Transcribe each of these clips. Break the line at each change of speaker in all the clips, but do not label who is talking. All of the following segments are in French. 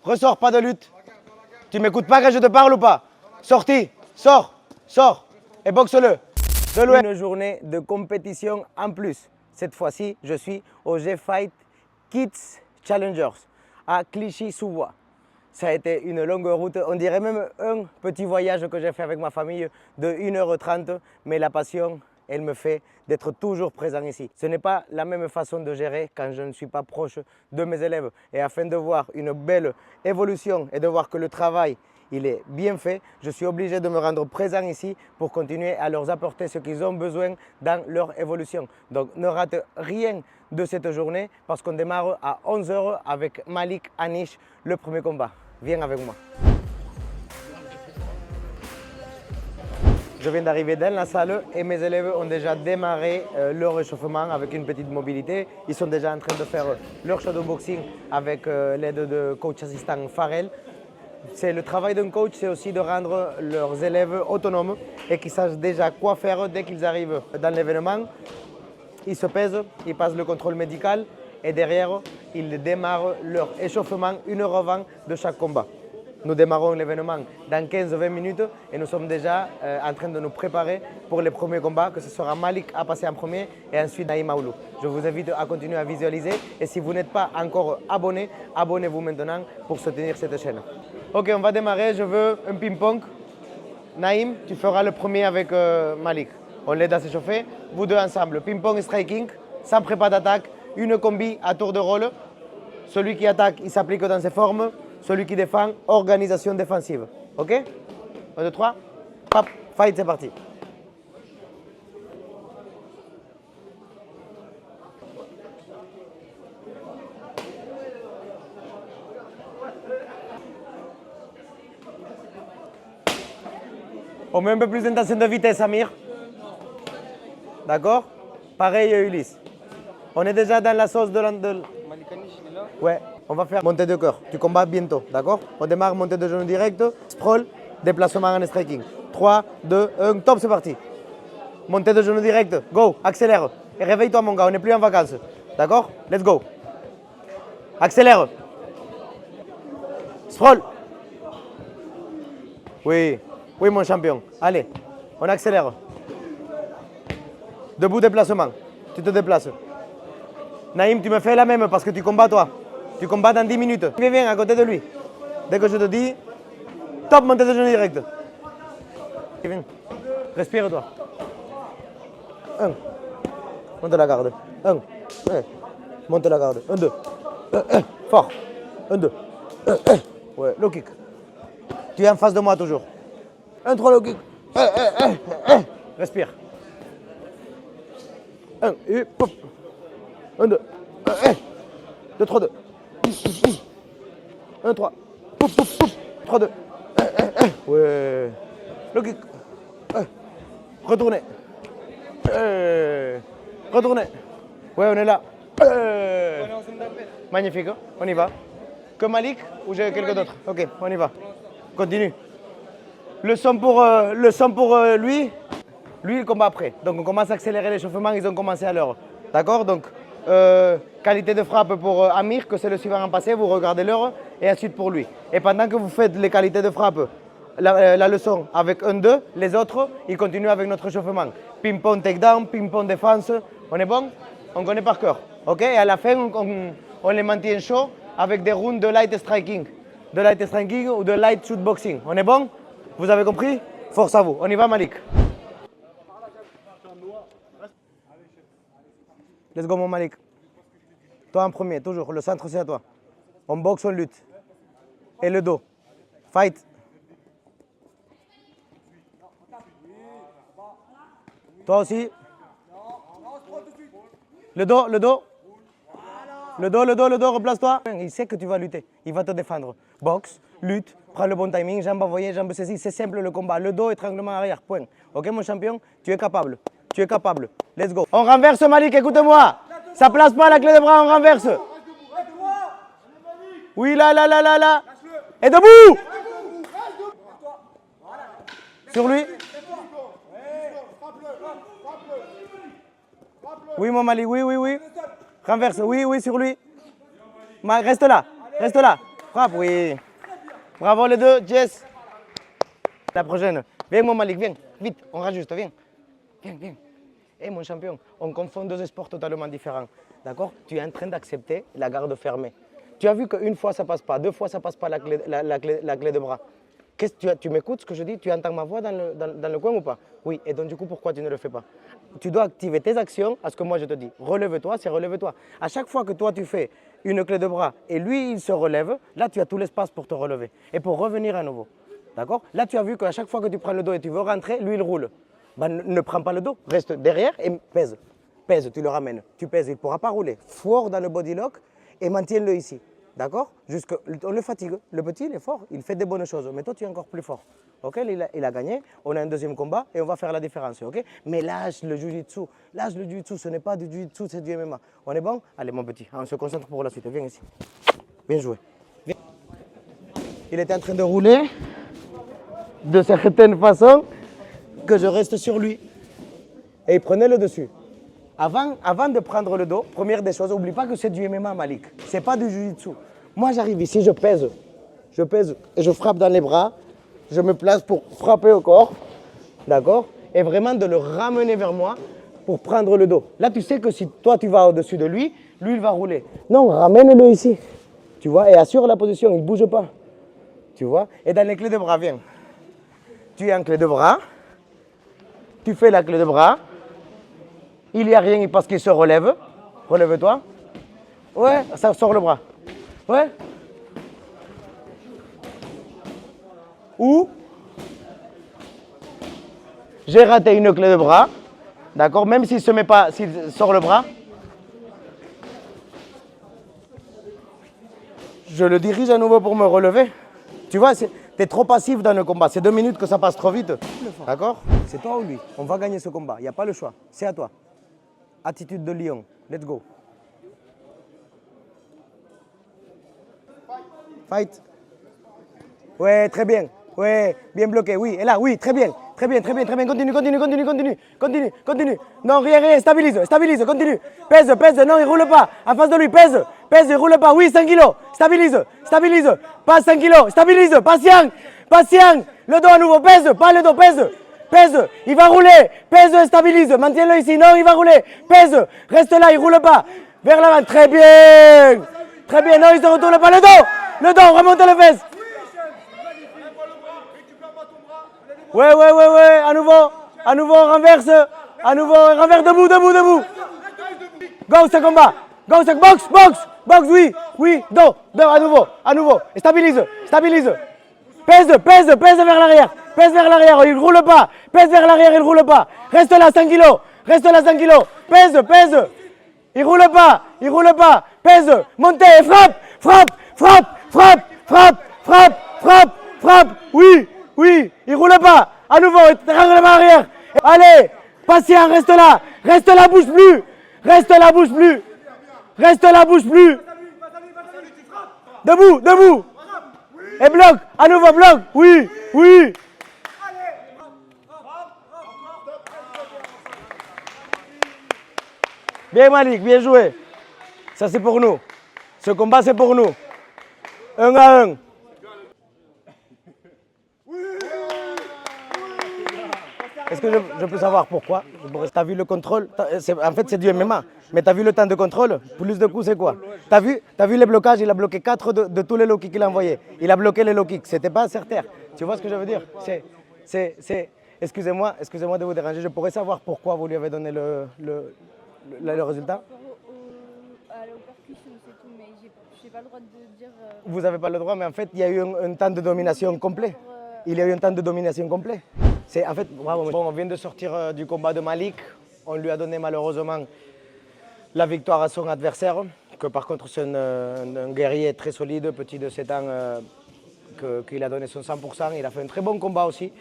Ressors, pas de lutte. Tu m'écoutes pas quand je te parle ou pas? Sorti, sors, sors et boxe-le. De loin. Une journée de compétition en plus. Cette fois-ci, je suis au G-Fight Kids Challengers à Clichy-sous-Bois. Ça a été une longue route, on dirait même un petit voyage que j'ai fait avec ma famille de 1h30, mais la passion, elle me fait d'être toujours présent ici. Ce n'est pas la même façon de gérer quand je ne suis pas proche de mes élèves. Et afin de voir une belle évolution et de voir que le travail il est bien fait, je suis obligé de me rendre présent ici pour continuer à leur apporter ce qu'ils ont besoin dans leur évolution. Donc ne rate rien de cette journée parce qu'on démarre à 11 h avec Malik Anish, le premier combat. Viens avec moi. Je viens d'arriver dans la salle et mes élèves ont déjà démarré leur échauffement avec une petite mobilité. Ils sont déjà en train de faire leur shadowboxing avec l'aide de coach assistant Farrell. C'est le travail d'un coach, c'est aussi de rendre leurs élèves autonomes et qu'ils sachent déjà quoi faire dès qu'ils arrivent dans l'événement. Ils se pèsent, ils passent le contrôle médical et derrière, ils démarrent leur échauffement 1 heure avant de chaque combat. Nous démarrons l'événement dans 15-20 minutes et nous sommes déjà en train de nous préparer pour les premiers combats, que ce sera Malik à passer en premier et ensuite Naïm Aoulou. Je vous invite à continuer à visualiser et si vous n'êtes pas encore abonné, abonnez-vous maintenant pour soutenir cette chaîne. Ok, on va démarrer, je veux un ping-pong. Naïm, tu feras le premier avec Malik. On l'aide à s'échauffer, vous deux ensemble. Ping-pong et striking, sans prépa d'attaque, une combi à tour de rôle. Celui qui attaque, il s'applique dans ses formes. Celui qui défend, organisation défensive. Ok? 1, 2, 3. Hop, fight, c'est parti. On met un peu plus d'intention de vitesse, Amir. D'accord? Pareil, Ulysse. On est déjà dans la sauce de Ouais, on va faire montée de cœur. Tu combats bientôt, d'accord? On démarre montée de genou direct, sprawl, déplacement en striking. 3, 2, 1, top, c'est parti. Montée de genou direct, go, accélère. Et réveille-toi, mon gars, on n'est plus en vacances. D'accord? Let's go. Accélère. Sprawl. Oui, oui, mon champion. Allez, on accélère. Debout, déplacement. Tu te déplaces. Naïm, tu me fais la même parce que tu combats toi. Tu combats dans 10 minutes. Viens à côté de lui. Dès que je te dis, top, montée de genou direct. Viens. Respire-toi. 1. Monte la garde. 1. Monte la garde. 1, 2. Fort. 1, 2. Ouais, low kick. Tu es en face de moi toujours. 1, 3, low kick. Respire. 1, et pop. 1, 2. 2, 3, 2. 1, 3. 3, 2. Ouais. Low kick. Retournez. Retournez. Ouais, on est là. Magnifique. On y va. Que Malik ou j'ai quelqu'un d'autre? Ok, on y va. Continue. Le son pour lui. Lui, il combat après. Donc, on commence à accélérer l'échauffement. Ils ont commencé à l'heure. D'accord? Donc, qualité de frappe pour Amir, que c'est le suivant en passé. Vous regardez l'heure. Et ensuite pour lui. Et pendant que vous faites les qualités de frappe, la leçon avec 1-2, les autres, ils continuent avec notre échauffement. Ping-pong takedown, ping-pong défense. On est bon? On connaît par cœur. Ok? Et à la fin, on les maintient chaud avec des rounds de light striking. De light striking ou de light shoot boxing. On est bon? Vous avez compris? Force à vous. On y va, Malik. Let's go, mon Malik. Toi en premier, toujours. Le centre, c'est à toi. On boxe, on lutte. Et le dos. Fight. Toi aussi. Le dos, le dos. Le dos, replace-toi. Il sait que tu vas lutter. Il va te défendre. Boxe, lutte, prends le bon timing, jambes envoyées, jambes saisies. C'est simple le combat. Le dos, étranglement arrière. Point. Ok, mon champion? Tu es capable. Tu es capable. Let's go. On renverse, Malik, écoute-moi. Ça place pas la clé de bras, on renverse. Oui, là. Et debout. Sur lui. Oui, mon Malik, oui. Renverse, oui, sur lui. Reste là. Frappe, oui. Bravo les deux, Jess. La prochaine. Viens mon Malik, viens. Vite, on rajuste, viens. Viens, viens. Eh mon champion, on confond deux sports totalement différents. D'accord? Tu es en train d'accepter la garde fermée. Tu as vu qu'une fois ça passe pas, deux fois ça passe pas la clé de bras. Tu m'écoutes ce que je dis? Tu entends ma voix dans le coin ou pas? Oui, et donc du coup pourquoi tu ne le fais pas? Tu dois activer tes actions à ce que moi je te dis. Relève-toi, c'est relève-toi. À chaque fois que toi tu fais une clé de bras et lui il se relève, là tu as tout l'espace pour te relever et pour revenir à nouveau. D'accord? Là tu as vu qu'à chaque fois que tu prends le dos et tu veux rentrer, lui il roule. Ben, ne prends pas le dos, reste derrière et pèse. Pèse, tu le ramènes. Tu pèses, il ne pourra pas rouler. Fort dans le body lock et maintiens-le ici. D'accord? On le fatigue. Le petit, il est fort, il fait des bonnes choses. Mais toi, tu es encore plus fort. Ok? Il a gagné, on a un deuxième combat et on va faire la différence. Ok? Mais lâche le jiu-jitsu. Lâche le jiu-jitsu, ce n'est pas du jiu-jitsu, c'est du MMA. On est bon? Allez, mon petit, on se concentre pour la suite. Viens ici. Bien joué. Viens. Il était en train de rouler de certaines façons que je reste sur lui. Et il prenait le dessus. Avant de prendre le dos, première des choses, n'oublie pas que c'est du MMA, Malik. Ce n'est pas du jiu-jitsu. Moi, j'arrive ici, je pèse et je frappe dans les bras. Je me place pour frapper au corps. D'accord? Et vraiment de le ramener vers moi pour prendre le dos. Là, tu sais que si toi, tu vas au-dessus de lui, lui, il va rouler. Non, ramène-le ici. Tu vois? Et assure la position, il ne bouge pas. Tu vois? Et dans les clés de bras, viens. Tu es en clé de bras. Tu fais la clé de bras. Il n'y a rien parce qu'il se relève. Relève-toi. Ouais, ça sort le bras. Ouais. Ou j'ai raté une clé de bras. D'accord? Même s'il se met pas, s'il sort le bras. Je le dirige à nouveau pour me relever. Tu vois, tu es trop passif dans le combat. C'est 2 minutes que ça passe trop vite. D'accord? C'est toi ou lui. On va gagner ce combat. Il n'y a pas le choix. C'est à toi. Attitude de lion. Let's go. Fight. Ouais, très bien. Ouais, bien bloqué. Oui, et là, oui, très bien. Très bien, très bien, très bien. Continue, continue, continue, continue. Continue, continue. Non, rien, rien. Stabilise, stabilise, continue. Pèse, pèse. Non, il roule pas. En face de lui, pèse. Pèse, il roule pas. Oui, 5 kilos. Stabilise, stabilise. Pas 5 kilos. Stabilise. Patient, patient. Le dos à nouveau. Pèse, pas le dos, pèse. Pèse, il va rouler. Pèse, stabilise. Maintiens-le ici. Non, il va rouler. Pèse. Reste là, il roule pas. Vers l'avant. Très bien. Très bien. Non, il se retourne pas. Le dos. Le dos, remonte le fesses. Ouais, ouais, ouais, ouais. À nouveau, on renverse. À nouveau, on renverse. Debout, debout, debout. Go, ce combat. Go, ce box, box. Box, oui, oui. Dos, dos, à nouveau. Et stabilise, stabilise. Pèse, pèse, pèse vers l'arrière. Pèse vers l'arrière, il roule pas. Pèse vers l'arrière, il roule pas. Reste là, 5 kilos. Reste là, 5 kilos. Pèse, pèse. Il roule pas, il roule pas. Pèse, montez, frappe, frappe, frappe, frappe, frappe, frappe, frappe, frappe. Oui, oui, il roule pas. À nouveau, règle arrière. Allez, patient, reste là, bouge plus. Reste là, bouge plus. Reste là, bouge plus. Debout, debout. Et bloc, à nouveau bloc. Oui, oui. Bien Malik, bien joué. Ça c'est pour nous. Ce combat c'est pour nous. 1 à 1. Est-ce que je peux savoir pourquoi? Tu as vu le contrôle? En fait c'est du MMA. Mais tu as vu le temps de contrôle? Plus de coups c'est quoi? Tu as vu les blocages? Il a bloqué 4 de tous les low kicks qu'il a envoyés. Il a bloqué les low kicks. C'était pas certain. Tu vois ce que je veux dire? Excusez-moi de vous déranger. Je pourrais savoir pourquoi vous lui avez donné le résultat?
À l'oppercussion, c'est tout, mais j'ai pas le droit de dire.
Vous n'avez pas le droit, mais en fait, il y a eu un temps de domination complet. Il y a eu un temps de domination complet. En fait, bravo. Bon, on vient de sortir du combat de Malik. On lui a donné malheureusement la victoire à son adversaire, que par contre c'est un guerrier très solide, petit de 7 ans, qu'il a donné son 100%. Il a fait un très bon combat aussi.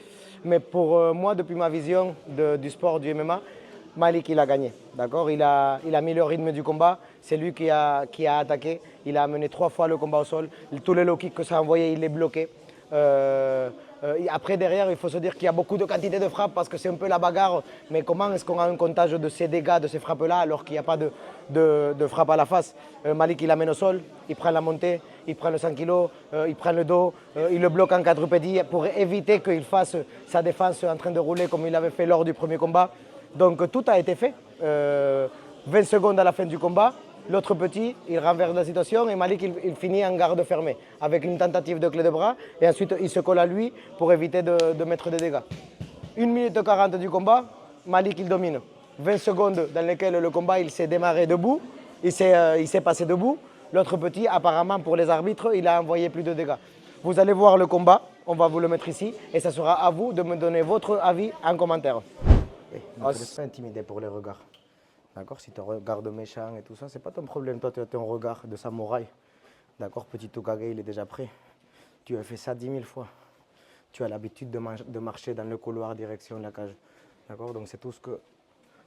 Mais pour moi, depuis ma vision du sport, du MMA, Malik, il a gagné, d'accord? Il a mis le rythme du combat, c'est lui qui a attaqué, il a amené 3 fois le combat au sol, tous les low kicks que ça a envoyé, il les bloquait. Après, derrière, il faut se dire qu'il y a beaucoup de quantité de frappes parce que c'est un peu la bagarre. Mais comment est-ce qu'on a un comptage de ces dégâts, de ces frappes-là, alors qu'il n'y a pas de frappe à la face? Malik, il amène au sol, il prend la montée, il prend le 100 kg, il prend le dos, il le bloque en quadrupédie pour éviter qu'il fasse sa défense en train de rouler comme il avait fait lors du premier combat. Donc tout a été fait. 20 secondes à la fin du combat. L'autre petit, il renverse la situation et Malik, il finit en garde fermée avec une tentative de clé de bras et ensuite il se colle à lui pour éviter de mettre des dégâts. 1 minute 40 du combat, Malik il domine. 20 secondes dans lesquelles le combat il s'est démarré debout, il s'est passé debout. L'autre petit, apparemment pour les arbitres, il a envoyé plus de dégâts. Vous allez voir le combat, on va vous le mettre ici et ça sera à vous de me donner votre avis en commentaire. Ne te laisse pas intimider pour les regards. D'accord, si tu regardes méchant et tout ça, c'est pas ton problème. Toi, tu as ton regard de samouraï. D'accord, petit Tokage, il est déjà prêt. Tu as fait ça 10 000 fois. Tu as l'habitude de marcher dans le couloir direction la cage. D'accord, donc c'est tout ce que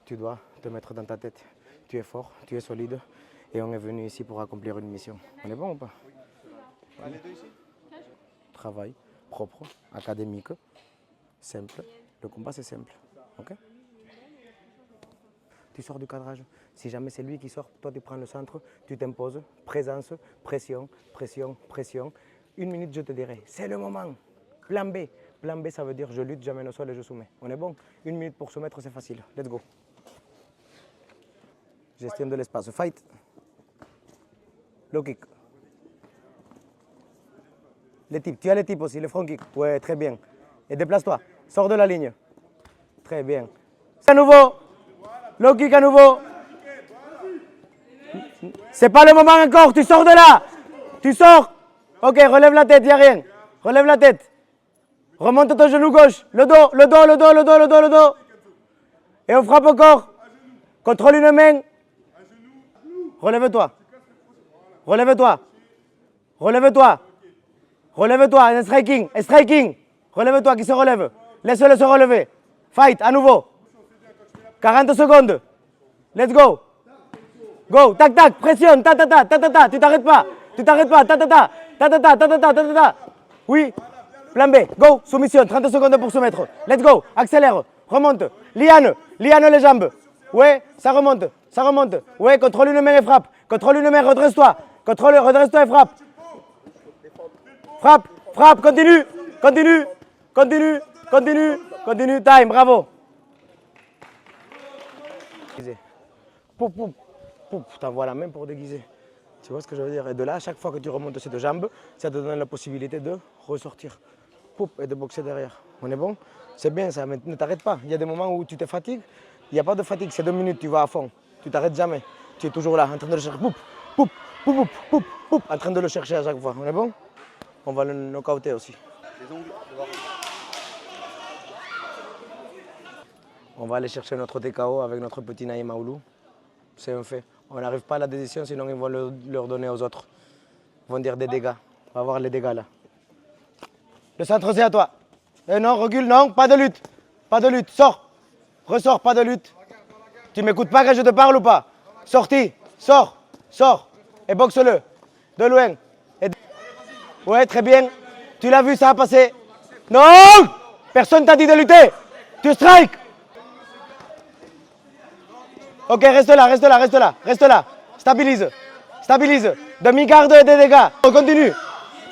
tu dois te mettre dans ta tête. Tu es fort, tu es solide et on est venu ici pour accomplir une mission. On est bon ou pas? Oui. Travail propre, académique, simple. Le combat, c'est simple. Ok? Tu sors du cadrage. Si jamais c'est lui qui sort, toi tu prends le centre, tu t'imposes, présence, pression, pression, pression. 1 minute, je te dirai, c'est le moment. Plan B. Plan B, ça veut dire je lutte, j'amène au sol et je soumets. On est bon? 1 minute pour soumettre, c'est facile. Let's go. Gestion de l'espace. Fight. Low kick. Les types. Tu as les types aussi, le front kick. Ouais, très bien. Et déplace-toi. Sors de la ligne. Très bien. À nouveau. Low kick à nouveau. C'est pas le moment encore, tu sors de là. Tu sors. Ok, relève la tête, il n'y a rien. Relève la tête. Remonte ton genou gauche. Le dos, le dos, le dos, le dos, le dos, le dos. Et on frappe encore. Contrôle une main. Relève-toi. Relève-toi. Relève-toi. Relève-toi. Un striking. Un striking. Relève-toi, qui se relève. Laisse-le se relever. Fight, à nouveau. 40 secondes. Let's go. Go. Tac, tac. Pression. Ta, ta, ta, ta, ta, ta. Tu t'arrêtes pas. Tu t'arrêtes pas. Ta, ta, ta. Ta, ta, ta, ta, ta, ta, ta, ta, ta. Oui. Plan B. Go. Soumission. 30 secondes pour se mettre. Let's go. Accélère. Remonte. Liane. Liane les jambes. Ouais. Ça remonte. Ça remonte. Ouais. Contrôle une main et frappe. Contrôle une main. Redresse-toi. Contrôle. Redresse-toi et frappe. Frappe. Frappe. Continue. Continue. Continue. Continue. Continue. Time. Bravo. Poup, poup, poup, t'envoies la main pour déguiser. Tu vois ce que je veux dire? Et de là, à chaque fois que tu remontes cette jambe, ça te donne la possibilité de ressortir. Poup, et de boxer derrière. On est bon? C'est bien ça, mais ne t'arrête pas. Il y a des moments où tu te fatigues. Il n'y a pas de fatigue, c'est 2 minutes, tu vas à fond. Tu t'arrêtes jamais. Tu es toujours là, en train de le chercher. Poup, poup, poup, poup, poup, poup, en train de le chercher à chaque fois. On est bon? On va le knockouter aussi. On va aller chercher notre TKO avec notre petit Naïm Aoulou. C'est un fait. On n'arrive pas à la décision, sinon ils vont leur donner aux autres. Ils vont dire des dégâts. On va voir les dégâts là. Le centre, c'est à toi. Non, recule, non, pas de lutte. Pas de lutte, sors. Ressors, pas de lutte. Tu m'écoutes pas quand je te parle ou pas? Sorti, sors, sors. Et boxe-le. De loin. Ouais, très bien. Tu l'as vu, ça a passé. Non! Personne t'a dit de lutter. Tu strikes. Ok, reste là, reste là, reste là, reste là. Stabilise, stabilise. Demi-garde et des dégâts. Continue,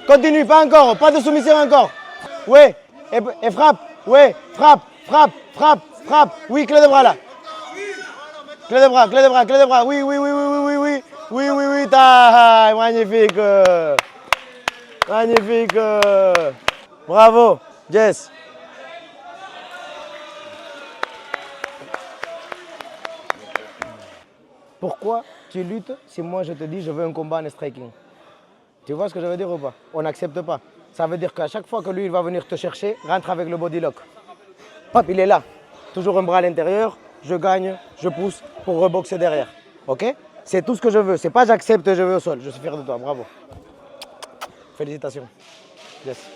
continue, pas encore, pas de soumission encore. Ouais, et frappe, ouais, frappe, frappe, frappe, frappe. Oui, clé de bras là. Clé de bras, clé de bras, clé de bras. Oui, oui, oui, oui, oui, oui, oui, oui, oui, ta, magnifique. Magnifique. Bravo, Jess. Pourquoi tu luttes si moi je te dis je veux un combat en striking? Tu vois ce que je veux dire ou pas? On n'accepte pas. Ça veut dire qu'à chaque fois que lui il va venir te chercher, rentre avec le body lock. Hop, il est là. Toujours un bras à l'intérieur, je gagne, je pousse pour reboxer derrière. Ok? C'est tout ce que je veux. C'est pas j'accepte, je veux au sol. Je suis fier de toi, bravo. Félicitations. Yes.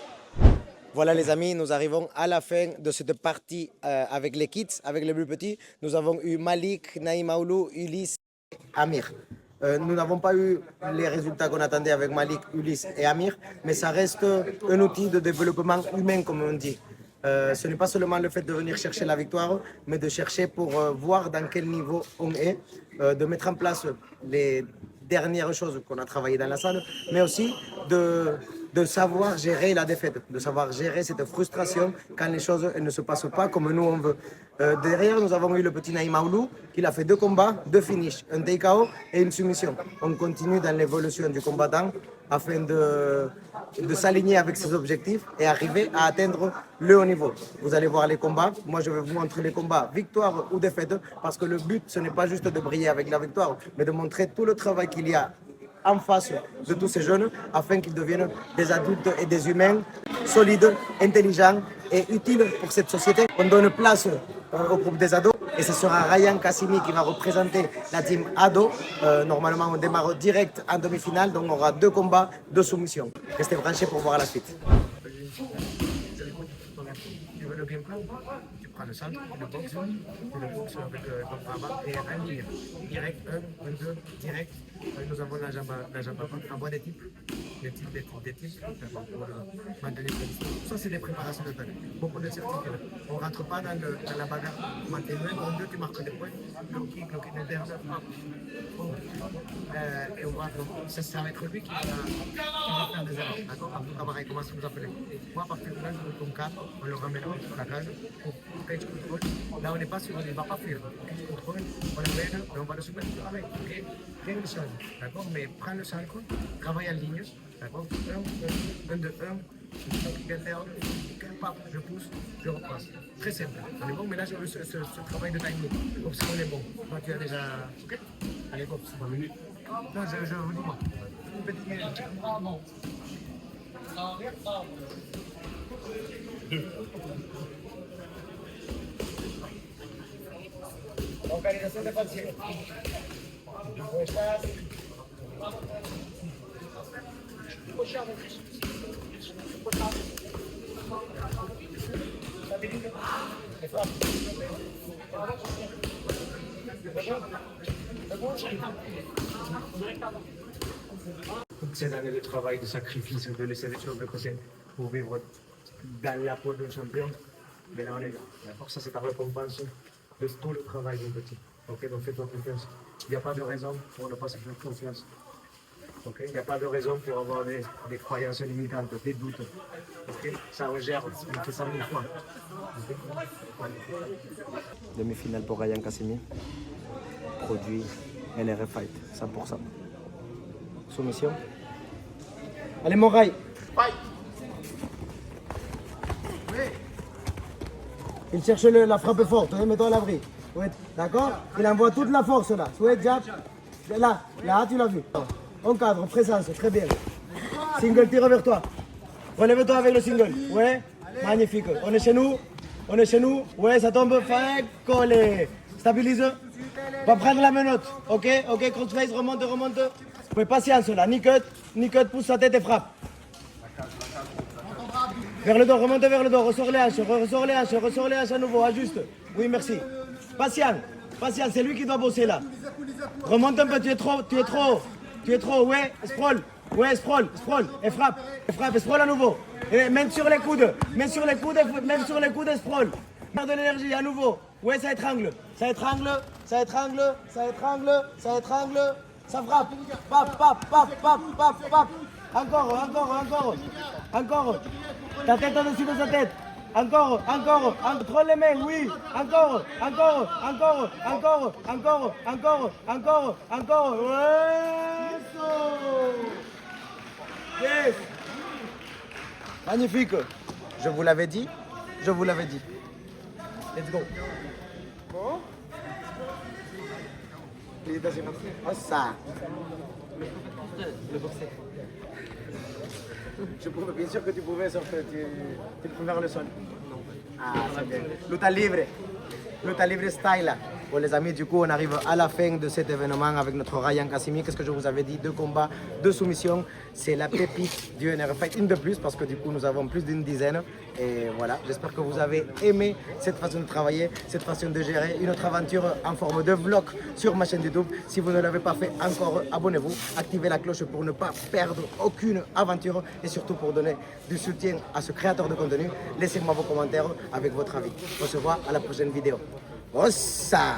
Voilà les amis, nous arrivons à la fin de cette partie avec les kids, avec les plus petits. Nous avons eu Malik, Naïm Aoulou, Ulysse, Amir. Nous n'avons pas eu les résultats qu'on attendait avec Malik, Ulysse et Amir, mais ça reste un outil de développement humain, comme on dit. Ce n'est pas seulement le fait de venir chercher la victoire, mais de chercher pour voir dans quel niveau on est, de mettre en place les dernières choses qu'on a travaillées dans la salle, mais aussi de savoir gérer la défaite, de savoir gérer cette frustration quand les choses ne se passent pas comme nous on veut. Derrière, nous avons eu le petit Naïm Aoulou, qui a fait 2 combats, 2 finishes, un TKO et une soumission. On continue dans l'évolution du combattant afin de s'aligner avec ses objectifs et arriver à atteindre le haut niveau. Vous allez voir les combats. Moi, je vais vous montrer les combats, victoire ou défaite, parce que le but, ce n'est pas juste de briller avec la victoire, mais de montrer tout le travail qu'il y a en face de tous ces jeunes afin qu'ils deviennent des adultes et des humains solides, intelligents et utiles pour cette société. On donne place au groupe des ados et ce sera Ryan Kassimi qui va représenter la team ado. Normalement, on démarre direct en demi-finale, donc on aura 2 combats, 2 soumissions. Restez branchés pour voir la suite. Tu veux le game plan? Tu prends le centre, le boxe avec ton bras et un ligne. Direct, 1, 2, direct. Nous avons la jambe en bois des types. Des types. Maintenir ça, c'est des préparations de taille. Beaucoup de certitudes. On ne rentre pas dans la bagarre. On est loin, en deux, tu marques des points. Le kick interne. Et on va, ça va être lui qui va faire des erreurs. D'accord? En tout cas, pareil, comment ça vous appelez? Moi, à partir de là, je tombe 4, on le ramène sur la cage pour cage control. Là, on n'est pas sûr, il ne va pas fuir. Cage control, on l'amène et on va le soumettre au travail. Ok? Rien de change. D'accord? Mais prends le cercle, travaille en ligne. D'accord? 1, 2, 1. Je pousse, je repasse. Très simple. On est bon, mais là, je veux ce travail de timing. Donc, si on est bon, toi, tu as déjà. Ok? Allez, bon, c'est 3 minutes. Non, je vous dis moi. Une petite minute. Organización de partido. Estás. Toutes ces années de travail, de sacrifice, de laisser les choses de côté pour vivre dans la peau d'un champion, mais là on est là. D'accord, ça c'est ta récompense de tout le travail d'un petit. Ok, donc fais-toi confiance. Il n'y a pas de raison pour ne pas se faire confiance. Ok, il n'y a pas de raison pour avoir des croyances limitantes, des doutes. Ok, ça regère, on fait ça 1000 fois. Okay. Demi-finale pour Ryan Kassimi. Produit LRF Fight, 100%. Soumission. Allez mon Ray. Fight. Oui. Il cherche la frappe forte, mets-toi à l'abri. Ouais. D'accord? Il envoie toute la force là. Souhaite jab. Là, tu l'as vu. On cadre, présence, très bien. Single, tire vers toi. Relève-toi avec le single. Ouais, magnifique. On est chez nous. Ouais, ça tombe. Fin, collé. Stabilise. Va prendre la menotte. Ok, crossface, remonte. Ouais, patience là. Ni cut, pousse sa tête et frappe. Vers le dos, remonte vers le dos. Ressort les hanches à nouveau. Ajuste. Oui, merci. Patient, c'est lui qui doit bosser là. Remonte un peu, tu es trop, ouais, sprawl, et frappe, sprawl à nouveau. Et même sur les coudes, et sprawl. Garde de l'énergie à nouveau. Ouais, ça étrangle, ça frappe. Pap. Encore. Ta tête au-dessus de sa tête. Encore, entre les mains, oui, encore, ouais, yes, magnifique, je vous l'avais dit, let's go. Bon, oh ça, le boxer. Bien sûr que tu pouvais sortir, tu pouvais vers le sol. Non. Ah, c'est bien. Luta libre style. Bon les amis, du coup on arrive à la fin de cet événement avec notre Ryan Casimir. Qu'est-ce que je vous avais dit? 2 combats, 2 soumissions. C'est la pépite du NR Fight, une de plus parce que du coup nous avons plus d'une dizaine. Et voilà, j'espère que vous avez aimé cette façon de travailler, cette façon de gérer une autre aventure en forme de vlog sur ma chaîne YouTube. Si vous ne l'avez pas fait encore, abonnez-vous, activez la cloche pour ne pas perdre aucune aventure et surtout pour donner du soutien à ce créateur de contenu. Laissez-moi vos commentaires avec votre avis. On se voit à la prochaine vidéo. Ossa!